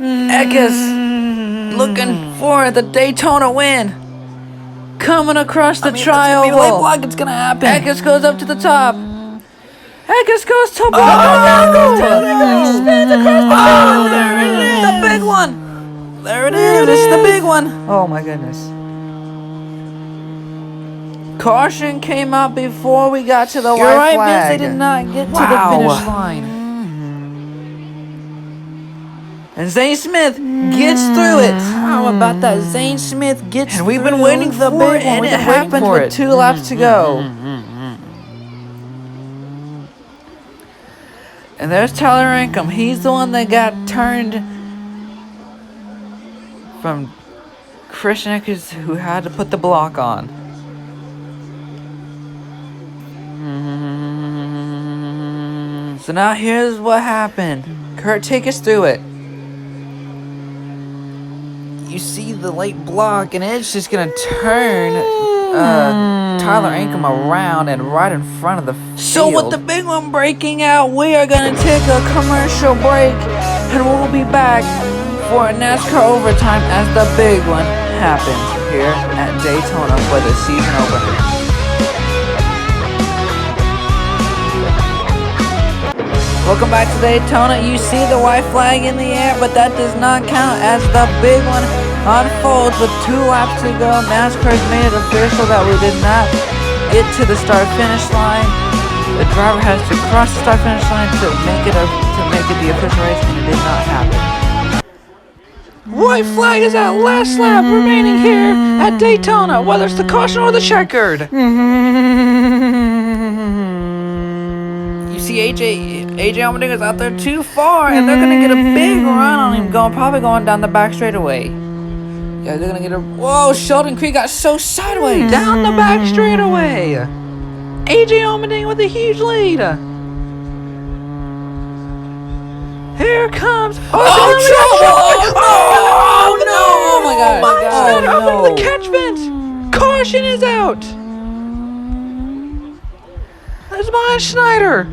Eckes looking for the Daytona win. Coming across the tri-oval. It's gonna be late block. It's gonna happen. Eckes goes up to the top. Eckes goes to There it is. the big one. There it is. It's the big one. Oh my goodness. Caution came out before we got to the white right, flag. Vince. They did not get to the finish line. And Zane Smith gets through it. How about that? Zane Smith gets And we've through been waiting the for it, big one. and We've it been waiting happened for with it. 2 laps to go. And there's Tyler Ankrum. He's the one that got turned from Christian Eckes, who had to put the block on. So now here's what happened. Kurt, take us through it. You see the late block, and it's just gonna turn Tyler Ankrum around and right in front of the field. So with the big one breaking out, we are going to take a commercial break, and we'll be back for a NASCAR overtime as the big one happens here at Daytona for the season opener. Welcome back to Daytona. You see the white flag in the air, but that does not count as the big one unfolds with 2 laps to go. NASCAR's made it official that we did not get to the start-finish line. The driver has to cross the start-finish line to make it the official race, and it did not happen. White flag is that last lap remaining here at Daytona, whether it's the caution or the checkered. You see AJ Allmendinger's out there too far, and they're gonna get a big run on him, probably going down the back straightaway. Yeah, they're gonna get a. Whoa! Sheldon Creed got so sideways down the back straightaway. AJ Allmendinger with a huge lead. Here comes. Oh no! Oh my God! Oh, Up no. into the catch vent. Caution is out. There's Myers Schneider.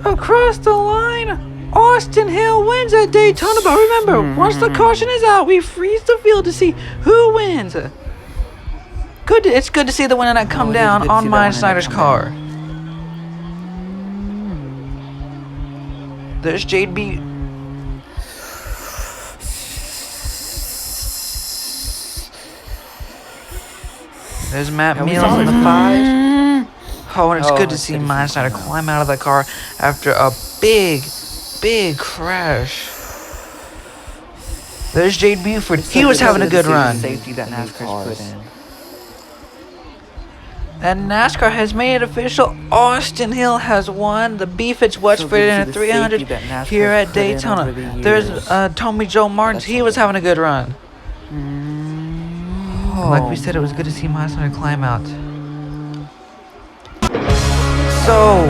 Across the line, Austin Hill wins at Daytona. But remember, once the caution is out, we freeze the field to see who wins. It's good to see the winner that come down on Myers Schneider's car. There's JB. There's Matt Mills in the 5. Oh, and it's good to see Myers Schneider climb out of the car after a big crash. There's Jade Buford. He was having a good run. Safety that NASCAR's put in. And NASCAR has made it official. Austin Hill has won the Beefits Wetchford in a 300 here at Daytona. There's Tommy Joe Martins. He was having a good run. Like we said, it was good to see Myers Schneider climb out. So,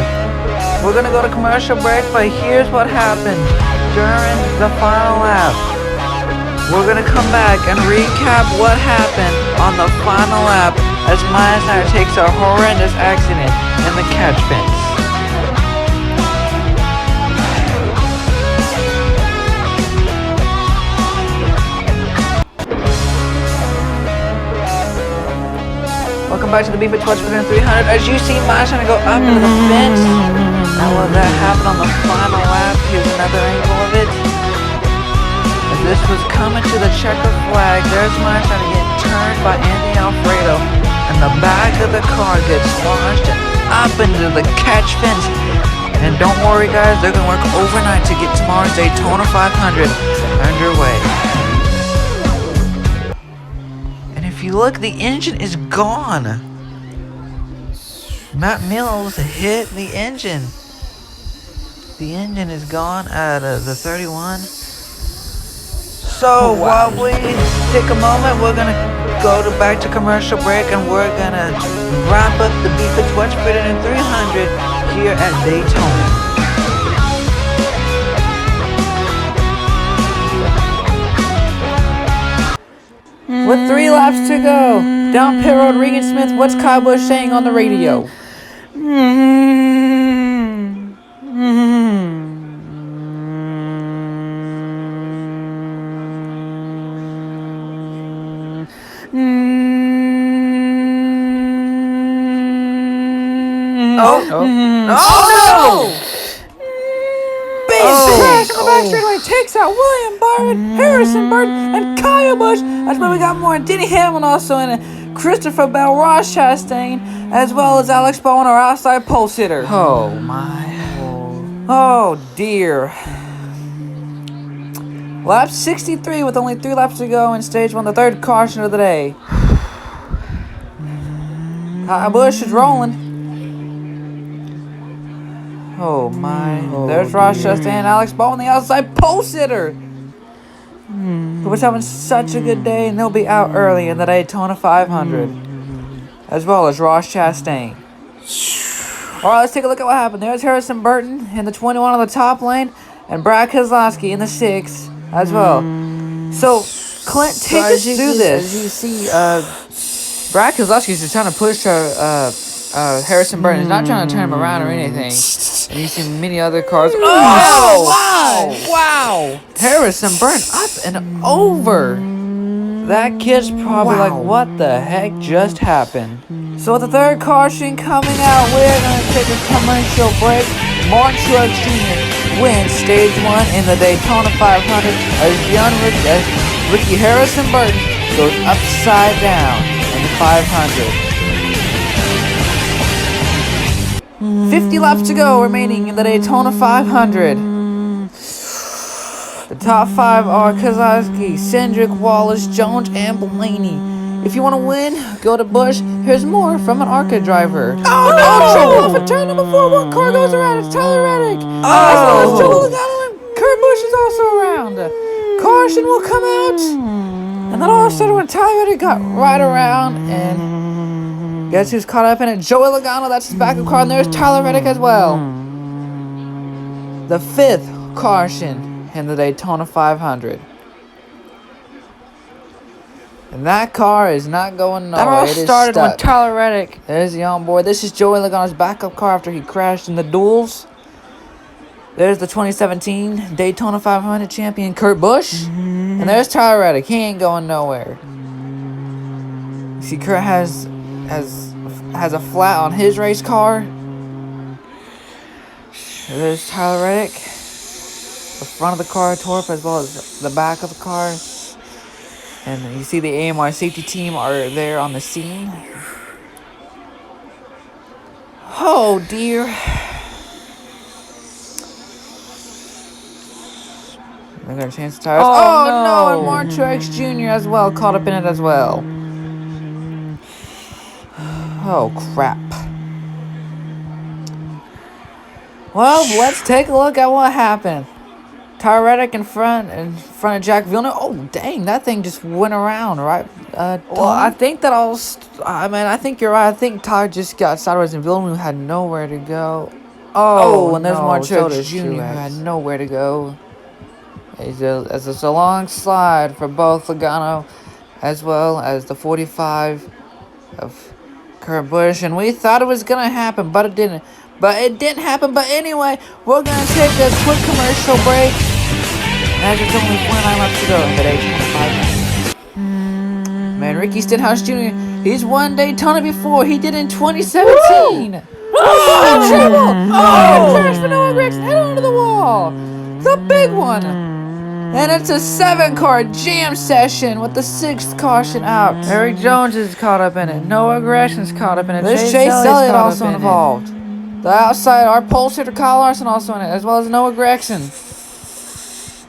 we're going to go to commercial break, but here's what happened during the final lap. We're going to come back and recap what happened on the final lap as Myers Schneider takes a horrendous accident in the catch fence. Welcome back to the Beef at Wetchford in 300. As you see Myers Schneider go up into the fence. Now will that happen on the final lap? Here's another angle of it. As this was coming to the checker flag, there's Myers Schneider getting turned by Andy Alfredo. And the back of the car gets launched up into the catch fence. And don't worry guys, they're going to work overnight to get tomorrow's Daytona 500 underway. If you look, the engine is gone. Matt Mills hit the engine. The engine is gone at the 31. So while we take a moment, we're gonna go back to commercial break, and we're gonna wrap up the Beefits Wetchford in 300 here at Daytona. With 3 laps to go, down pit road, Regan Smith, what's Kyle Busch saying on the radio? Oh no! Big crash on the back straightaway takes out William Byron, Harrison Burton, and Kyle Busch. That's why we got more. Denny Hamlin also in it. Christopher Bell, Ross Chastain, as well as Alex Bowman, our outside pole sitter. Oh my. Oh dear. Lap 63 with only 3 laps to go in stage 1, the third caution of the day. Kyle Busch is rolling. Oh my. There's Ross Chastain and Alex Bowman, the outside pole sitter. Who was having such a good day, and they'll be out early in the Daytona 500. As well as Ross Chastain. Alright, let's take a look at what happened. There's Harrison Burton in the 21 on the top lane, and Brad Keselowski in the 6 as well. So, Clint, take us through this. As you see, Brad Keselowski's just trying to push Harrison Burton. He's not trying to turn him around or anything. And you see many other cars. Oh, wow! Harrison Burton up and over. That kid's probably like, what the heck just happened? So with the third caution coming out, we're going to take a commercial break. Martin Truex Jr. wins stage 1 in the Daytona 500 as Ricky Harrison Burton goes upside down in the 500. 50 laps to go remaining in the Daytona 500. The top 5 are Keselowski, Cindric, Wallace, Jones, and Blaney. If you want to win, go to Busch. Here's more from an ARCA driver. Oh no! Trouble off at turn number 4. One car goes around. It's Tyler Reddick. As well as Joe Logano and Kurt Busch is also around. Caution will come out. And then all of a sudden when Tyler Reddick got right around, and guess who's caught up in it? Joey Logano, that's his backup car, and there's Tyler Reddick as well. The 5th caution in the Daytona 500. And that car is not going nowhere. That all started when Tyler Reddick. There's the onboard. This is Joey Logano's backup car after he crashed in the duels. There's the 2017 Daytona 500 champion Kurt Busch. And there's Tyler Reddick. He ain't going nowhere. You see, Kurt has a flat on his race car. There's Tyler Reddick. The front of the car tore up as well as the back of the car. And you see the AMR safety team are there on the scene. Oh dear. They're gonna change the tires. Oh no! And Martin Truex Jr. as well, caught up in it as well. Oh crap. Well, let's take a look at what happened. Tyler Reddick in front of Jack Villeneuve. Oh, dang, that thing just went around, right? Well, I think that I think you're right. I think Tyler just got sideways and Villeneuve had nowhere to go. Oh, and there's Martin Truex Jr. who had nowhere to go. It's a long slide for both Logano as well as the 45 of Kurt Busch. And we thought it was going to happen, but it didn't. But it didn't happen. But anyway, we're going to take a quick commercial break. As it's only 49 laps to go in the Daytona 500. Man, Ricky Stenhouse Jr., he's won Daytona before. He did in 2017. Oh, trouble! Oh, crash for Noah Gragson. Head onto the wall. The big one. And it's a 7-car jam session with the 6th caution out. Eric Jones is caught up in it. Noah Gragson's caught up in it. There's Chase Elliott also involved. The outside, our pole sitter Kyle Larson also in it, as well as Noah Gragson.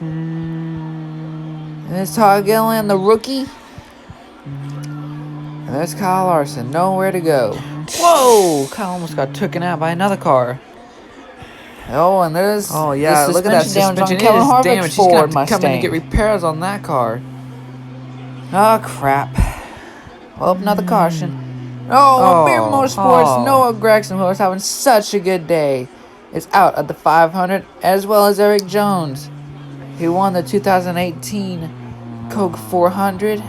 And there's Todd Gilliland, the rookie. And there's Kyle Larson, nowhere to go. Whoa! Kyle almost got taken out by another car. Oh, and there's look at that suspension. It is damaged. He's going to have to come in and get repairs on that car. Oh, crap. Well, another caution. Oh, Beer Motorsports, Noah Gragson, who was having such a good day, is out at the 500, as well as Eric Jones. He won the 2018 Coke 400.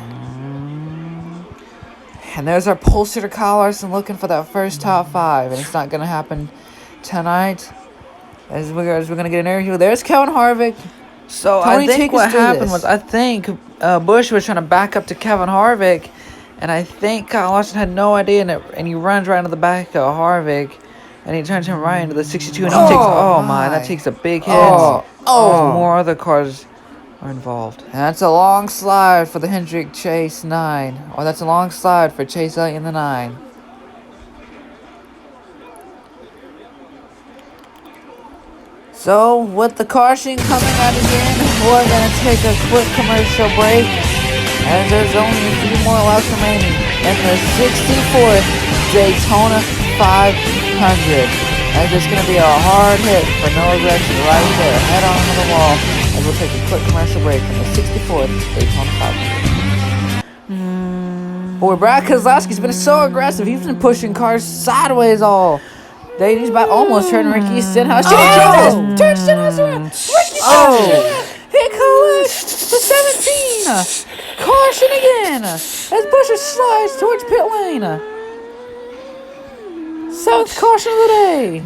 And there's our poster to Kyle Larson looking for that first top 5. And it's not going to happen tonight. As we're going to get an interview. There's Kevin Harvick. So Tony, I think take us what through happened this. was, I think Busch was trying to back up to Kevin Harvick. And I think Kyle Larson had no idea. And he runs right into the back of Harvick. And he turns him right into the 62. And he takes, that takes a big hit. More other cars are involved. And that's a long slide for the Hendrick Chase 9. Or that's a long slide for Chase Elliott in the 9. So, with the caution coming out again, we're going to take a quick commercial break. As there's only a few more laps remaining in the 64th Daytona 500. And it's going to be a hard hit for Noah Gragson right there. Head on to the wall. As we'll take a quick commercial break from the 64th Daytona 500. Boy, Brad Keselowski's been so aggressive. He's been pushing cars sideways all day. He's about almost turning Ricky Stenhouse. Turn Stenhouse around. Ricky Stenhouse. He collects the 17. Caution again. As Buescher slides towards pit lane. 7th caution of the day.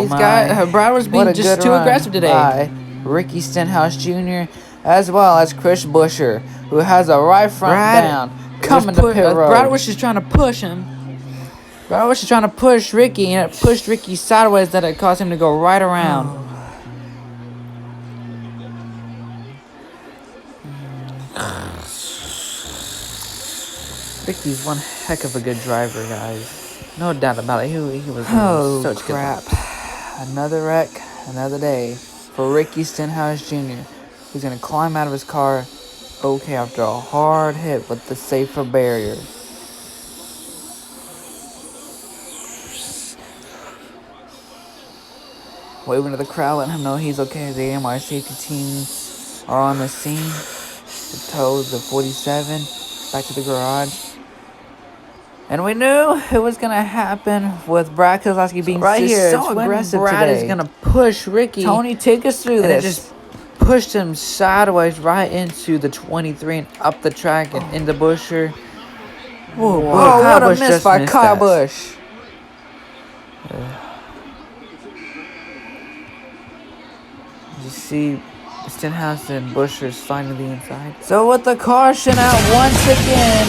These guys, Brad was being just too aggressive today. By Ricky Stenhouse Jr. as well as Chris Buescher, who has a right front down coming to pit road. Brad was just trying to push him. Brad was just trying to push Ricky, and it pushed Ricky sideways that it caused him to go right around. Ricky's one heck of a good driver, guys. No doubt about it. He was such crap. Another wreck, another day for Ricky Stenhouse Jr. He's going to climb out of his car okay after a hard hit with the safer barrier. Waving to the crowd, letting him know he's okay. The AMR safety team are on the scene to tow the 47 back to the garage. And we knew it was going to happen with Brad Keselowski being so aggressive Brad today. is going to push Ricky. Tony, take us through this. And it just pushed him sideways right into the 23 and up the track and into Buescher. Whoa, what a miss by Kyle Busch. You see Stenhouse and Buescher sliding to the inside. So with the caution out once again,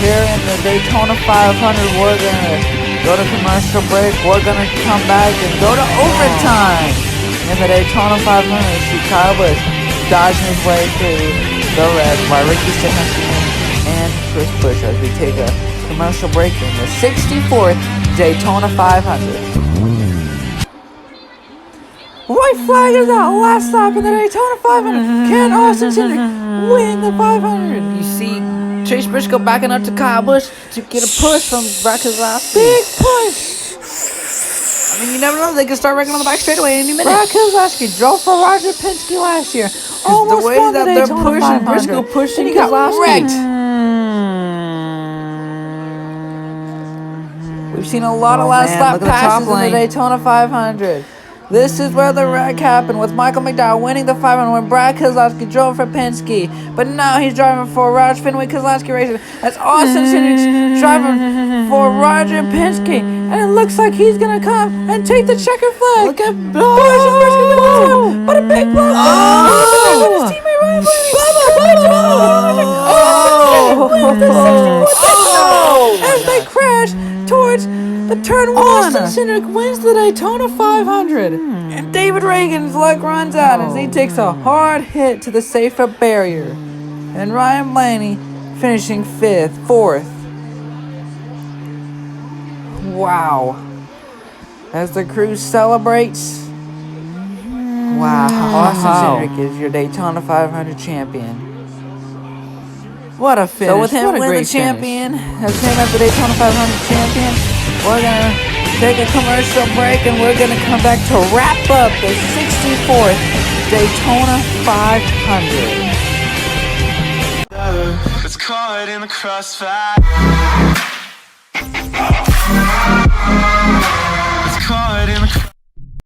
here in the Daytona 500, we're going to go to commercial break. We're going to come back and go to overtime. In the Daytona 500, see Kyle Busch dodging his way through the wreck by Ricky Stenhouse and Chris Buescher as we take a commercial break in the 64th Daytona 500. White flag is out. Last stop in the Daytona 500. Can Austin Cindric win the 500? You see Chase Briscoe backing up to Kyle Busch to get a push from Brad Keselowski. Big push. I mean, you never know. They could start wrecking on the back straightaway any minute. Brad Keselowski drove for Roger Penske last year. The way that they're pushing, Briscoe pushing Keselowski. We've seen a lot of last lap passes in the Daytona 500. This is where the wreck happened with Michael McDowell winning the 500 when Brad Keselowski drove for Penske. But now he's driving for Roush Fenway Keselowski Racing. That's Austin Cindric driving for Roger Penske. And it looks like he's going to come and take the checker flag. Look at But a big blow. His teammate Ryan Blaney. As they crash towards the turn 1. Austin Cindric wins the Daytona 500. And David Reagan's luck runs out as he takes a hard hit to the safer barrier. And Ryan Blaney finishing 5th, 4th. Wow. As the crew celebrates. Wow. Austin Cindric is your Daytona 500 champion. What a finish. So with him winning the champion, as him as the Daytona 500 champion, we're going to take a commercial break and we're going to come back to wrap up the 64th Daytona 500. It's caught in the crossfire.